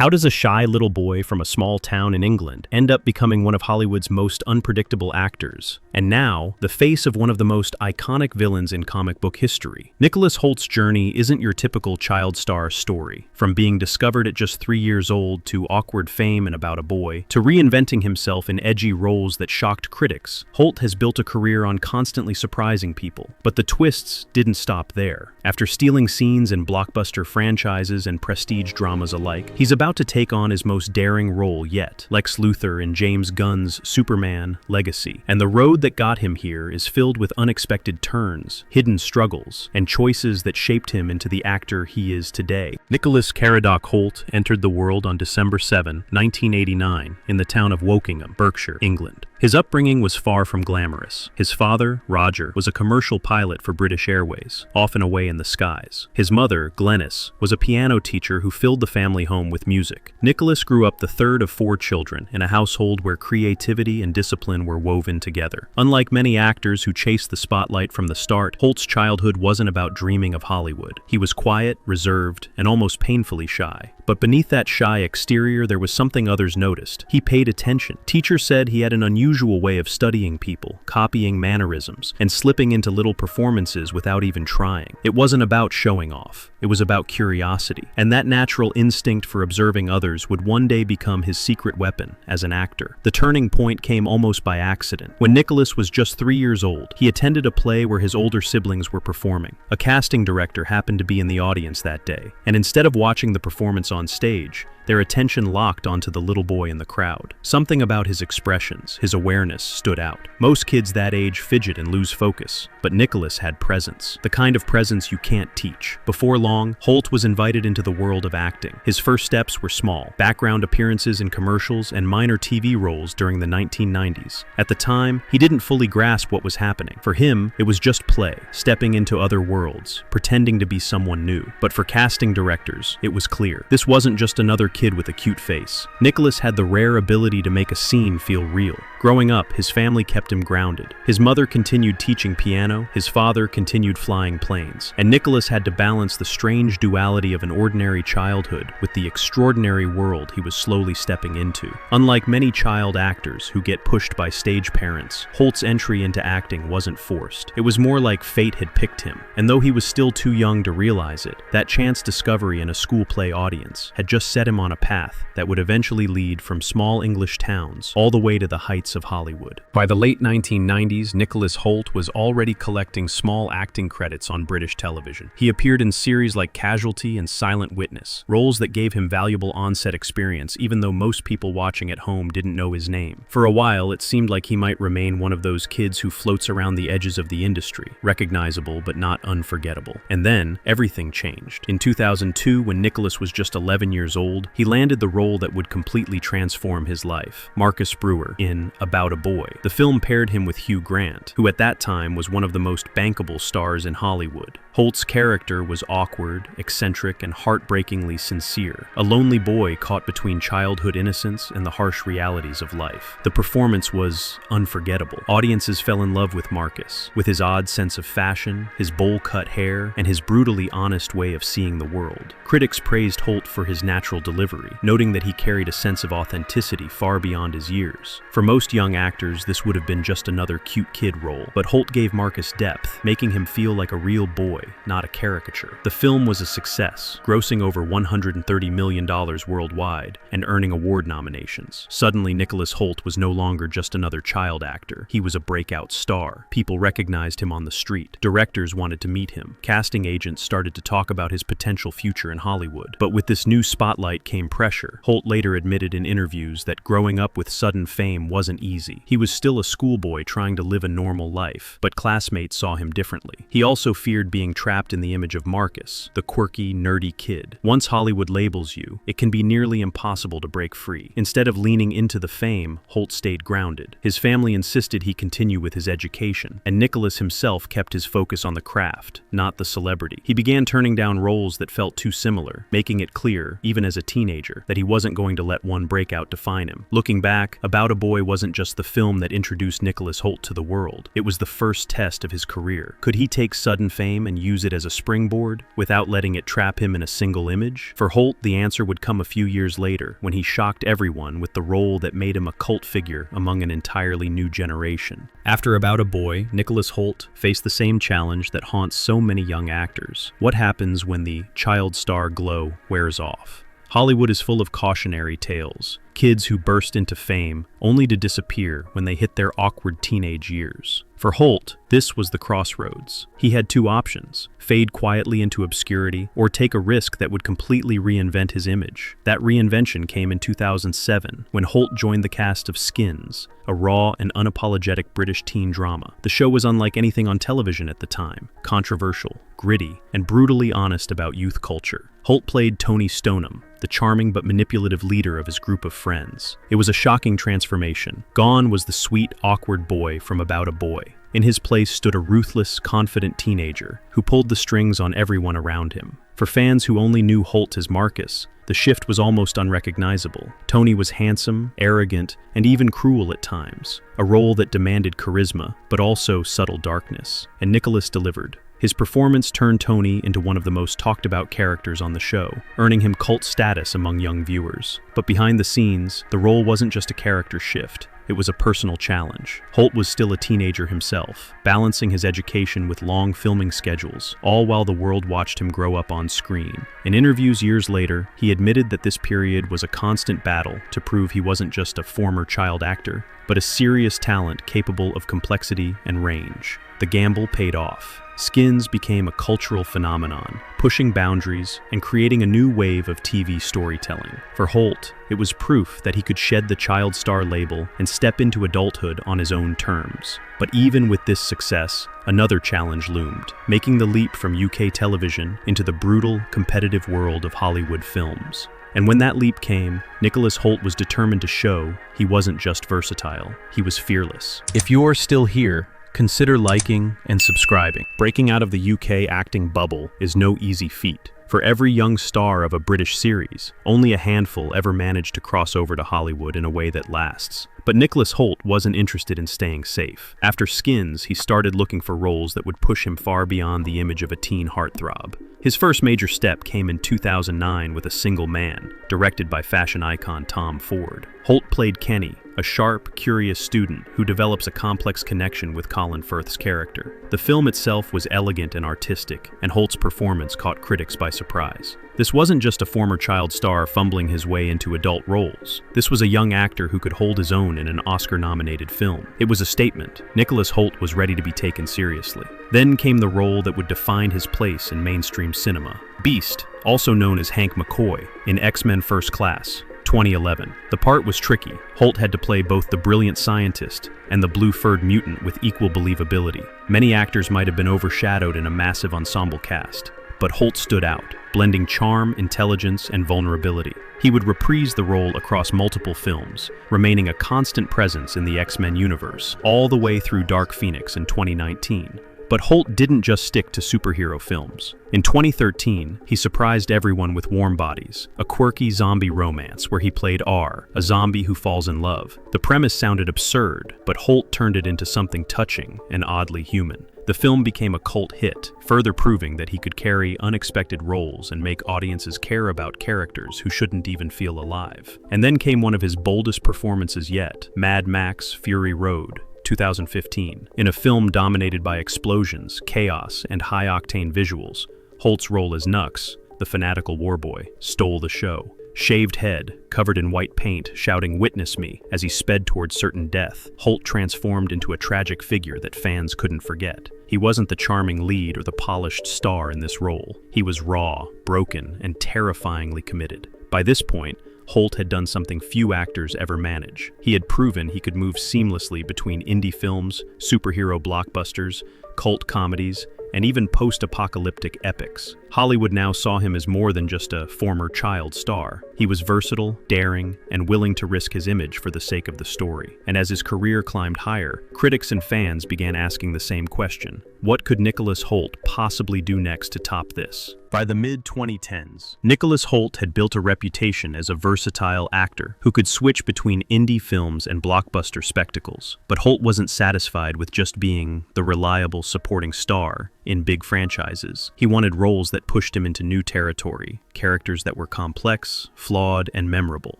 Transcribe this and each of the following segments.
How does a shy little boy from a small town in England end up becoming one of Hollywood's most unpredictable actors? And now, the face of one of the most iconic villains in comic book history. Nicholas Hoult's journey isn't your typical child star story. From being discovered at just 3 years old to awkward fame and about a boy, to reinventing himself in edgy roles that shocked critics, Hoult has built a career on constantly surprising people. But the twists didn't stop there. After stealing scenes in blockbuster franchises and prestige dramas alike, he's about to take on his most daring role yet, Lex Luthor in James Gunn's Superman Legacy. And the road that got him here is filled with unexpected turns, hidden struggles, and choices that shaped him into the actor he is today. Nicholas Hoult entered the world on December 7, 1989, in the town of Wokingham, Berkshire, England. His upbringing was far from glamorous. His father, Roger, was a commercial pilot for British Airways, often away in the skies. His mother, Glenys, was a piano teacher who filled the family home with music. Nicholas grew up the third of 4 children in a household where creativity and discipline were woven together. Unlike many actors who chased the spotlight from the start, Hoult's childhood wasn't about dreaming of Hollywood. He was quiet, reserved, and almost painfully shy. But beneath that shy exterior, there was something others noticed. He paid attention. Teachers said he had an unusual way of studying people, copying mannerisms, and slipping into little performances without even trying. It wasn't about showing off. It was about curiosity. And that natural instinct for observing others would one day become his secret weapon as an actor. The turning point came almost by accident. When Nicholas was just 3 years old, he attended a play where his older siblings were performing. A casting director happened to be in the audience that day, and instead of watching the performance on stage, their attention locked onto the little boy in the crowd. Something about his expressions, his awareness, stood out. Most kids that age fidget and lose focus, but Nicholas had presence, the kind of presence you can't teach. Before long, Hoult was invited into the world of acting. His first steps were small, background appearances in commercials and minor TV roles during the 1990s. At the time, he didn't fully grasp what was happening. For him, it was just play, stepping into other worlds, pretending to be someone new. But for casting directors, it was clear. This wasn't just another kid with a cute face. Nicholas had the rare ability to make a scene feel real. Growing up, his family kept him grounded. His mother continued teaching piano, his father continued flying planes, and Nicholas had to balance the strange duality of an ordinary childhood with the extraordinary world he was slowly stepping into. Unlike many child actors who get pushed by stage parents, Hoult's entry into acting wasn't forced. It was more like fate had picked him, and though he was still too young to realize it, that chance discovery in a school play audience had just set him on a path that would eventually lead from small English towns all the way to the heights of Hollywood. By the late 1990s, Nicholas Hoult was already collecting small acting credits on British television. He appeared in series like Casualty and Silent Witness, roles that gave him valuable on-set experience even though most people watching at home didn't know his name. For a while, it seemed like he might remain one of those kids who floats around the edges of the industry, recognizable but not unforgettable. And then, everything changed. In 2002, when Nicholas was just 11 years old, he landed the role that would completely transform his life, Marcus Brewer in About a Boy. The film paired him with Hugh Grant, who at that time was one of the most bankable stars in Hollywood. Hoult's character was awkward, eccentric, and heartbreakingly sincere, a lonely boy caught between childhood innocence and the harsh realities of life. The performance was unforgettable. Audiences fell in love with Marcus, with his odd sense of fashion, his bowl-cut hair, and his brutally honest way of seeing the world. Critics praised Hoult for his natural delivery, noting that he carried a sense of authenticity far beyond his years. For most young actors, this would have been just another cute kid role, but Hoult gave Marcus depth, making him feel like a real boy, not a caricature. The film was a success, grossing over $130 million worldwide and earning award nominations. Suddenly, Nicholas Hoult was no longer just another child actor. He was a breakout star. People recognized him on the street. Directors wanted to meet him. Casting agents started to talk about his potential future in Hollywood. But with this new spotlight came pressure. Hoult later admitted in interviews that growing up with sudden fame wasn't easy. He was still a schoolboy trying to live a normal life, but classmates saw him differently. He also feared being trapped in the image of Marcus, the quirky, nerdy kid. Once Hollywood labels you, it can be nearly impossible to break free. Instead of leaning into the fame, Hoult stayed grounded. His family insisted he continue with his education, and Nicholas himself kept his focus on the craft, not the celebrity. He began turning down roles that felt too similar, making it clear, even as a teenager, teenager, that he wasn't going to let one breakout define him. Looking back, About a Boy wasn't just the film that introduced Nicholas Hoult to the world. It was the first test of his career. Could he take sudden fame and use it as a springboard, without letting it trap him in a single image? For Hoult, the answer would come a few years later, when he shocked everyone with the role that made him a cult figure among an entirely new generation. After About a Boy, Nicholas Hoult faced the same challenge that haunts so many young actors. What happens when the child star glow wears off? Hollywood is full of cautionary tales. Kids who burst into fame only to disappear when they hit their awkward teenage years. For Hoult, this was the crossroads. He had two options: fade quietly into obscurity, or take a risk that would completely reinvent his image. That reinvention came in 2007, when Hoult joined the cast of Skins, a raw and unapologetic British teen drama. The show was unlike anything on television at the time: controversial, gritty, and brutally honest about youth culture. Hoult played Tony Stoneham, the charming but manipulative leader of his group of friends. It was a shocking transformation. Gone was the sweet, awkward boy from About a Boy. In his place stood a ruthless, confident teenager who pulled the strings on everyone around him. For fans who only knew Hoult as Marcus, the shift was almost unrecognizable. Tony was handsome, arrogant, and even cruel at times, a role that demanded charisma, but also subtle darkness. And Nicholas delivered. His performance turned Tony into one of the most talked about characters on the show, earning him cult status among young viewers. But behind the scenes, the role wasn't just a character shift. It was a personal challenge. Hoult was still a teenager himself, balancing his education with long filming schedules, all while the world watched him grow up on screen. In interviews years later, he admitted that this period was a constant battle to prove he wasn't just a former child actor, but a serious talent capable of complexity and range. The gamble paid off. Skins became a cultural phenomenon, pushing boundaries and creating a new wave of TV storytelling. For Hoult, it was proof that he could shed the child star label and step into adulthood on his own terms. But even with this success, another challenge loomed, making the leap from UK television into the brutal, competitive world of Hollywood films. And when that leap came, Nicholas Hoult was determined to show he wasn't just versatile, he was fearless. If you're still here, consider liking and subscribing. Breaking out of the UK acting bubble is no easy feat. For every young star of a British series, only a handful ever managed to cross over to Hollywood in a way that lasts. But Nicholas Hoult wasn't interested in staying safe. After Skins, he started looking for roles that would push him far beyond the image of a teen heartthrob. His first major step came in 2009 with A Single Man, directed by fashion icon Tom Ford. Hoult played Kenny, a sharp, curious student who develops a complex connection with Colin Firth's character. The film itself was elegant and artistic, and Hoult's performance caught critics by surprise. This wasn't just a former child star fumbling his way into adult roles. This was a young actor who could hold his own in an Oscar-nominated film. It was a statement. Nicholas Hoult was ready to be taken seriously. Then came the role that would define his place in mainstream cinema. Beast, also known as Hank McCoy, in X-Men First Class, 2011. The part was tricky. Hoult had to play both the brilliant scientist and the blue-furred mutant with equal believability. Many actors might have been overshadowed in a massive ensemble cast, but Hoult stood out, blending charm, intelligence, and vulnerability. He would reprise the role across multiple films, remaining a constant presence in the X-Men universe, all the way through Dark Phoenix in 2019. But Hoult didn't just stick to superhero films. In 2013, he surprised everyone with Warm Bodies, a quirky zombie romance where he played R, a zombie who falls in love. The premise sounded absurd, but Hoult turned it into something touching and oddly human. The film became a cult hit, further proving that he could carry unexpected roles and make audiences care about characters who shouldn't even feel alive. And then came one of his boldest performances yet, Mad Max: Fury Road, 2015. In a film dominated by explosions, chaos, and high-octane visuals, Hoult's role as Nux, the fanatical warboy, stole the show. Shaved head, covered in white paint, shouting "Witness me" as he sped towards certain death, Hoult transformed into a tragic figure that fans couldn't forget. He wasn't the charming lead or the polished star in this role. He was raw, broken, and terrifyingly committed. By this point, Hoult had done something few actors ever manage. He had proven he could move seamlessly between indie films, superhero blockbusters, cult comedies, and even post-apocalyptic epics. Hollywood now saw him as more than just a former child star. He was versatile, daring, and willing to risk his image for the sake of the story. And as his career climbed higher, critics and fans began asking the same question: what could Nicholas Hoult possibly do next to top this? By the mid-2010s, Nicholas Hoult had built a reputation as a versatile actor who could switch between indie films and blockbuster spectacles. But Hoult wasn't satisfied with just being the reliable supporting star in big franchises. He wanted roles that pushed him into new territory, characters that were complex, flawed, and memorable.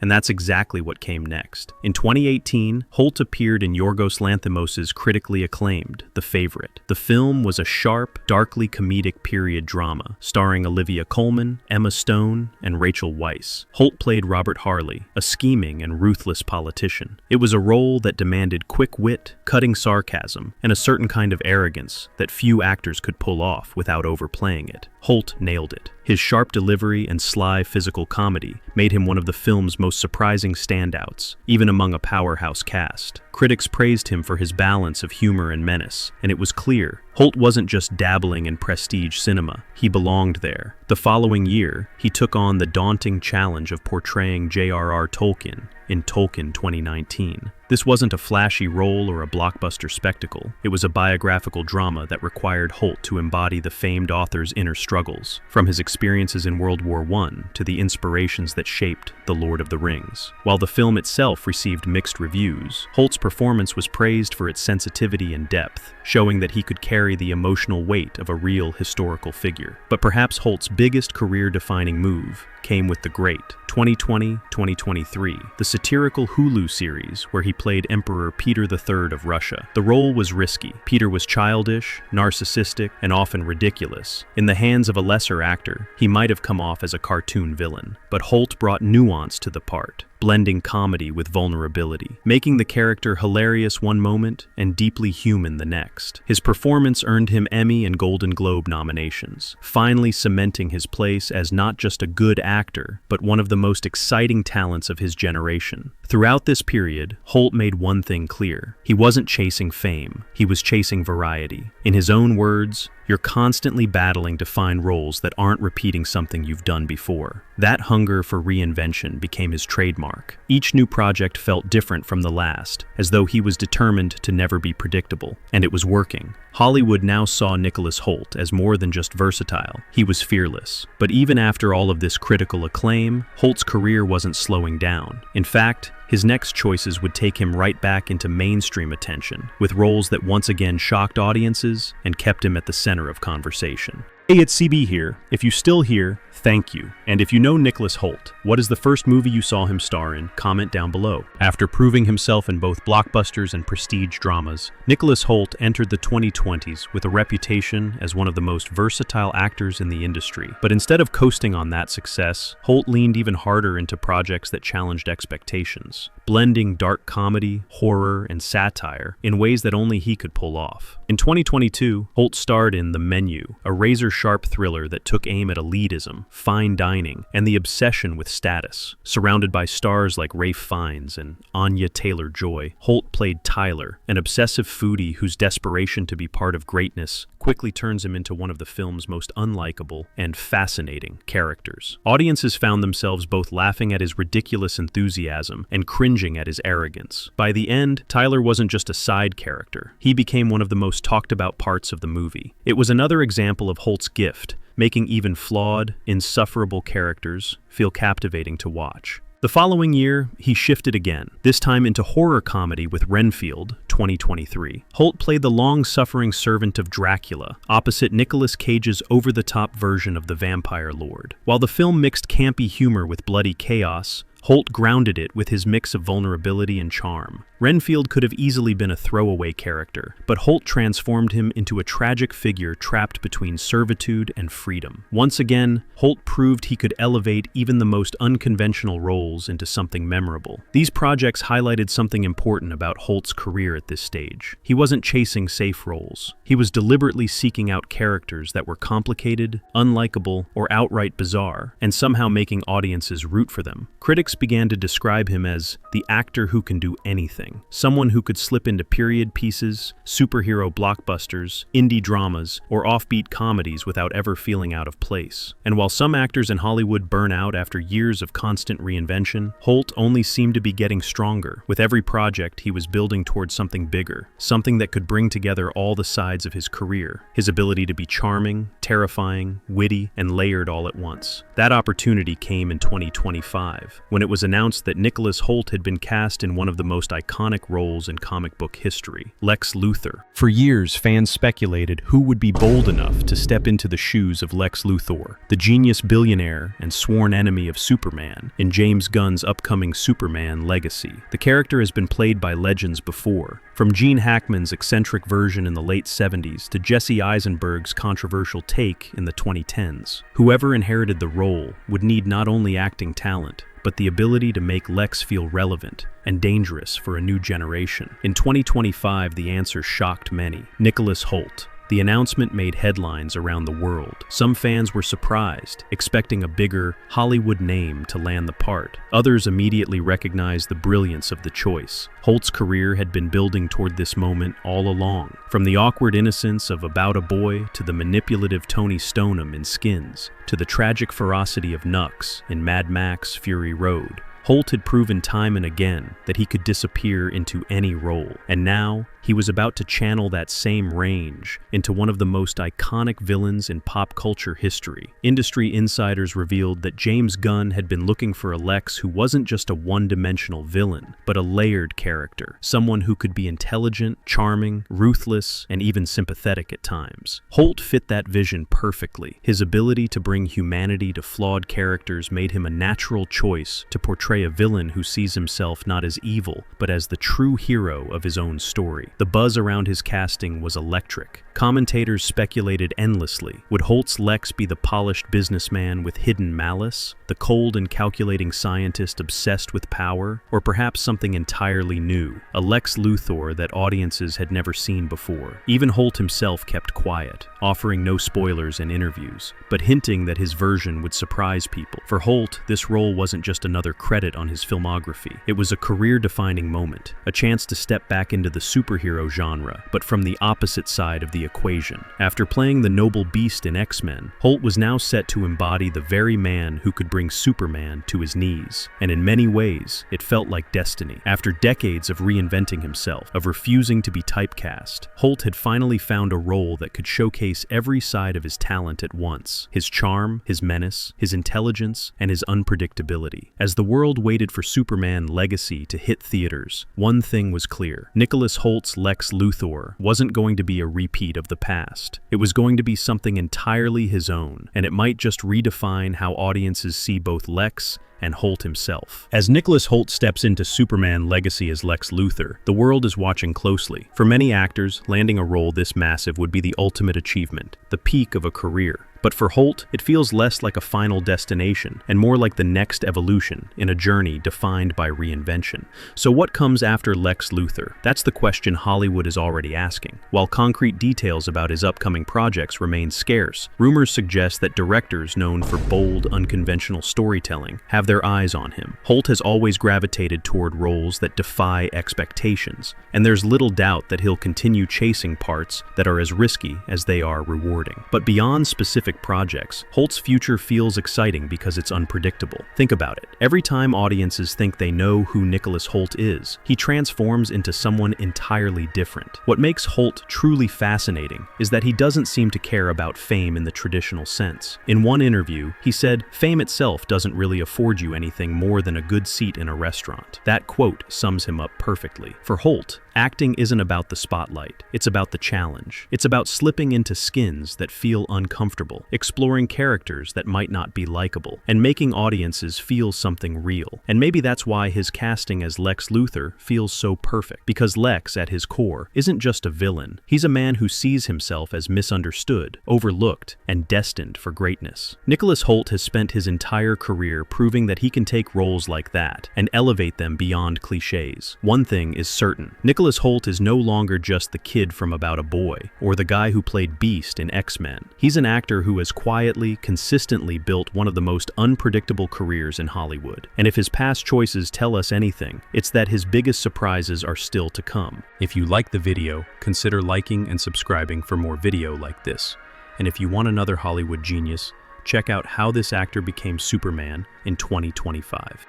And that's exactly what came next. In 2018, Hoult appeared in Yorgos Lanthimos' critically acclaimed The Favorite. The film was a sharp, darkly comedic period drama, starring Olivia Colman, Emma Stone, and Rachel Weisz. Hoult played Robert Harley, a scheming and ruthless politician. It was a role that demanded quick wit, cutting sarcasm, and a certain kind of arrogance that few actors could pull off without overplaying it. Hoult nailed it. His sharp delivery and sly physical comedy made him one of the film's most surprising standouts, even among a powerhouse cast. Critics praised him for his balance of humor and menace, and it was clear Hoult wasn't just dabbling in prestige cinema, he belonged there. The following year, he took on the daunting challenge of portraying J.R.R. Tolkien in Tolkien 2019. This wasn't a flashy role or a blockbuster spectacle. It was a biographical drama that required Hoult to embody the famed author's inner struggles, from his experiences in World War I to the inspirations that shaped The Lord of the Rings. While the film itself received mixed reviews, Hoult's performance was praised for its sensitivity and depth, showing that he could carry the emotional weight of a real historical figure. But perhaps Hoult's biggest career-defining move came with The Great, 2020-2023, the satirical Hulu series where he played Emperor Peter III of Russia. The role was risky. Peter was childish, narcissistic, and often ridiculous. In the hands of a lesser actor, he might have come off as a cartoon villain, but Hoult brought nuance to the part, blending comedy with vulnerability, making the character hilarious one moment and deeply human the next. His performance earned him Emmy and Golden Globe nominations, finally cementing his place as not just a good actor, but one of the most exciting talents of his generation. Throughout this period, Hoult made one thing clear. He wasn't chasing fame, he was chasing variety. In his own words, "You're constantly battling to find roles that aren't repeating something you've done before." That hunger for reinvention became his trademark. Each new project felt different from the last, as though he was determined to never be predictable. And it was working. Hollywood now saw Nicholas Hoult as more than just versatile. He was fearless. But even after all of this critical acclaim, Hoult's career wasn't slowing down. In fact, his next choices would take him right back into mainstream attention, with roles that once again shocked audiences and kept him at the center of conversation. Hey, it's CB here. If you're still here, thank you. And if you know Nicholas Hoult, what is the first movie you saw him star in? Comment down below. After proving himself in both blockbusters and prestige dramas, Nicholas Hoult entered the 2020s with a reputation as one of the most versatile actors in the industry. But instead of coasting on that success, Hoult leaned even harder into projects that challenged expectations, blending dark comedy, horror, and satire in ways that only he could pull off. In 2022, Hoult starred in The Menu, a razor-sharp thriller that took aim at elitism, fine dining, and the obsession with status. Surrounded by stars like Ralph Fiennes and Anya Taylor-Joy, Hoult played Tyler, an obsessive foodie whose desperation to be part of greatness quickly turns him into one of the film's most unlikable and fascinating characters. Audiences found themselves both laughing at his ridiculous enthusiasm and cringing at his arrogance. By the end, Tyler wasn't just a side character. He became one of the most talked about parts of the movie. It was another example of Hoult's gift, making even flawed, insufferable characters feel captivating to watch. The following year, he shifted again, this time into horror comedy with Renfield, 2023. Hoult played the long-suffering servant of Dracula, opposite Nicolas Cage's over-the-top version of the Vampire Lord. While the film mixed campy humor with bloody chaos, Hoult grounded it with his mix of vulnerability and charm. Renfield could have easily been a throwaway character, but Hoult transformed him into a tragic figure trapped between servitude and freedom. Once again, Hoult proved he could elevate even the most unconventional roles into something memorable. These projects highlighted something important about Hoult's career at this stage. He wasn't chasing safe roles. He was deliberately seeking out characters that were complicated, unlikable, or outright bizarre, and somehow making audiences root for them. Critics Critics began to describe him as the actor who can do anything, someone who could slip into period pieces, superhero blockbusters, indie dramas, or offbeat comedies without ever feeling out of place. And while some actors in Hollywood burn out after years of constant reinvention, Hoult only seemed to be getting stronger. With every project, he was building towards something bigger, something that could bring together all the sides of his career, his ability to be charming, terrifying, witty, and layered all at once. That opportunity came in 2025, when it was announced that Nicholas Hoult had been cast in one of the most iconic roles in comic book history, Lex Luthor. For years, fans speculated who would be bold enough to step into the shoes of Lex Luthor, the genius billionaire and sworn enemy of Superman, in James Gunn's upcoming Superman legacy. The character has been played by legends before, from Gene Hackman's eccentric version in the late 70s to Jesse Eisenberg's controversial take in the 2010s. Whoever inherited the role would need not only acting talent, but the ability to make Lex feel relevant and dangerous for a new generation. In 2025, the answer shocked many: Nicholas Hoult. The announcement made headlines around the world. Some fans were surprised, expecting a bigger Hollywood name to land the part. Others immediately recognized the brilliance of the choice. Hoult's career had been building toward this moment all along. From the awkward innocence of About a Boy to the manipulative Tony Stoneham in Skins, to the tragic ferocity of Nux in Mad Max: Fury Road, Hoult had proven time and again that he could disappear into any role. And now, he was about to channel that same range into one of the most iconic villains in pop culture history. Industry insiders revealed that James Gunn had been looking for a Lex who wasn't just a one-dimensional villain, but a layered character, someone who could be intelligent, charming, ruthless, and even sympathetic at times. Hoult fit that vision perfectly. His ability to bring humanity to flawed characters made him a natural choice to portray a villain who sees himself not as evil, but as the true hero of his own story. The buzz around his casting was electric. Commentators speculated endlessly. Would Hoult's Lex be the polished businessman with hidden malice, the cold and calculating scientist obsessed with power, or perhaps something entirely new, a Lex Luthor that audiences had never seen before? Even Hoult himself kept quiet, offering no spoilers in interviews, but hinting that his version would surprise people. For Hoult, this role wasn't just another credit on his filmography. It was a career-defining moment, a chance to step back into the superhero genre, but from the opposite side of the equation. After playing the noble beast in X-Men, Hoult was now set to embody the very man who could bring Superman to his knees. And in many ways, it felt like destiny. After decades of reinventing himself, of refusing to be typecast, Hoult had finally found a role that could showcase every side of his talent at once: his charm, his menace, his intelligence, and his unpredictability. As the world waited for Superman Legacy to hit theaters, one thing was clear: Nicholas Hoult's Lex Luthor wasn't going to be a repeat of the past. It was going to be something entirely his own, and it might just redefine how audiences see both Lex and Hoult himself. As Nicholas Hoult steps into Superman Legacy as Lex Luthor, the world is watching closely. For many actors, landing a role this massive would be the ultimate achievement, the peak of a career. But for Hoult, it feels less like a final destination and more like the next evolution in a journey defined by reinvention. So what comes after Lex Luthor? That's the question Hollywood is already asking. While concrete details about his upcoming projects remain scarce, rumors suggest that directors known for bold, unconventional storytelling have their eyes on him. Hoult has always gravitated toward roles that defy expectations, and there's little doubt that he'll continue chasing parts that are as risky as they are rewarding. But beyond specific projects, Hoult's future feels exciting because it's unpredictable. Think about it. Every time audiences think they know who Nicholas Hoult is, he transforms into someone entirely different. What makes Hoult truly fascinating is that he doesn't seem to care about fame in the traditional sense. In one interview, he said, "Fame itself doesn't really afford you anything more than a good seat in a restaurant." That quote sums him up perfectly. For Hoult, acting isn't about the spotlight, it's about the challenge. It's about slipping into skins that feel uncomfortable, exploring characters that might not be likable, and making audiences feel something real. And maybe that's why his casting as Lex Luthor feels so perfect, because Lex, at his core, isn't just a villain. He's a man who sees himself as misunderstood, overlooked, and destined for greatness. Nicholas Hoult has spent his entire career proving that he can take roles like that and elevate them beyond cliches. One thing is certain: Nicholas Nicholas Hoult is no longer just the kid from About a Boy, or the guy who played Beast in X-Men. He's an actor who has quietly, consistently built one of the most unpredictable careers in Hollywood. And if his past choices tell us anything, it's that his biggest surprises are still to come. If you like the video, consider liking and subscribing for more video like this. And if you want another Hollywood genius, check out How This Actor Became Superman in 2025.